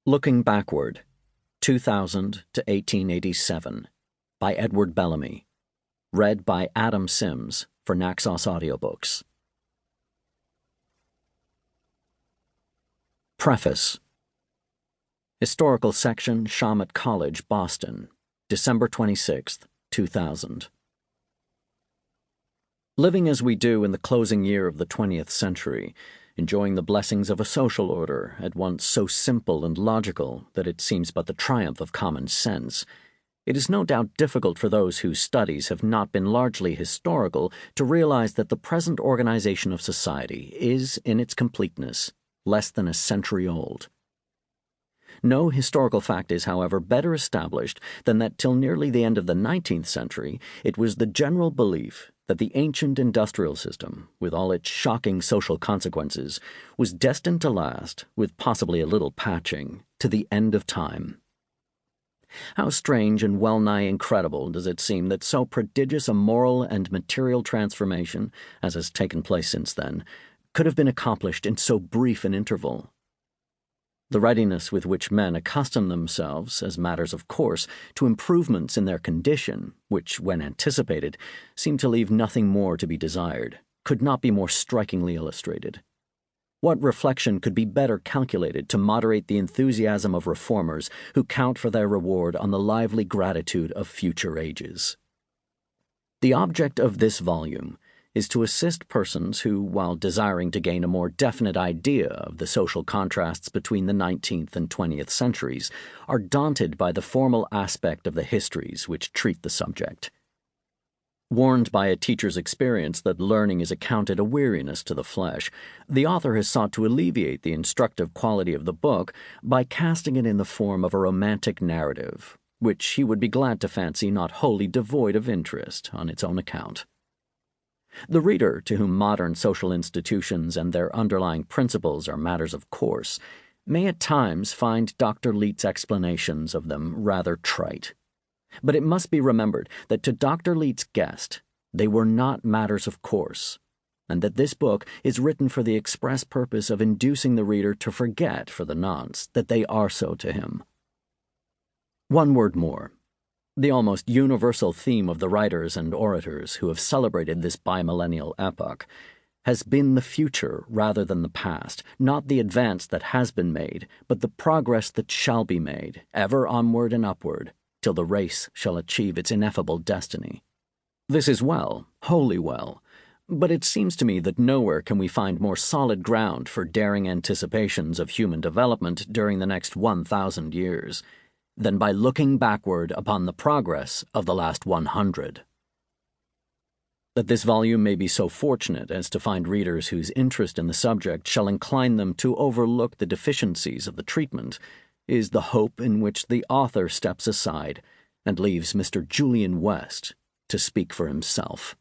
Looking Backward, 2000 to 1887, by Edward Bellamy. Read by Adam Sims for Naxos Audiobooks. Preface. Historical Section, Shamet College, Boston, December 26, 2000. Living as we do in the closing year of the 20th century, enjoying the blessings of a social order at once so simple and logical that it seems but the triumph of common sense, it is no doubt difficult for those whose studies have not been largely historical to realize that the present organization of society is, in its completeness, less than a century old. No historical fact is, however, better established than that till nearly the end of the 19th century it was the general belief that the ancient industrial system, with all its shocking social consequences, was destined to last, with possibly a little patching, to the end of time. How strange and well-nigh incredible does it seem that so prodigious a moral and material transformation, as has taken place since then, could have been accomplished in so brief an interval. The readiness with which men accustom themselves, as matters of course, to improvements in their condition, which, when anticipated, seem to leave nothing more to be desired, could not be more strikingly illustrated. What reflection could be better calculated to moderate the enthusiasm of reformers who count for their reward on the lively gratitude of future ages? The object of this volume is to assist persons who, while desiring to gain a more definite idea of the social contrasts between the 19th and 20th centuries, are daunted by the formal aspect of the histories which treat the subject. Warned by a teacher's experience that learning is accounted a weariness to the flesh, the author has sought to alleviate the instructive quality of the book by casting it in the form of a romantic narrative, which he would be glad to fancy not wholly devoid of interest on its own account. The reader, to whom modern social institutions and their underlying principles are matters of course, may at times find Dr. Leete's explanations of them rather trite. But it must be remembered that to Dr. Leete's guest, they were not matters of course, and that this book is written for the express purpose of inducing the reader to forget, for the nonce, that they are so to him. One word more. The almost universal theme of the writers and orators who have celebrated this bimillennial epoch has been the future rather than the past, not the advance that has been made, but the progress that shall be made, ever onward and upward, till the race shall achieve its ineffable destiny. This is well, wholly well, but it seems to me that nowhere can we find more solid ground for daring anticipations of human development during the next 1,000 years than by looking backward upon the progress of the last 100. That this volume may be so fortunate as to find readers whose interest in the subject shall incline them to overlook the deficiencies of the treatment is the hope in which the author steps aside and leaves Mr. Julian West to speak for himself.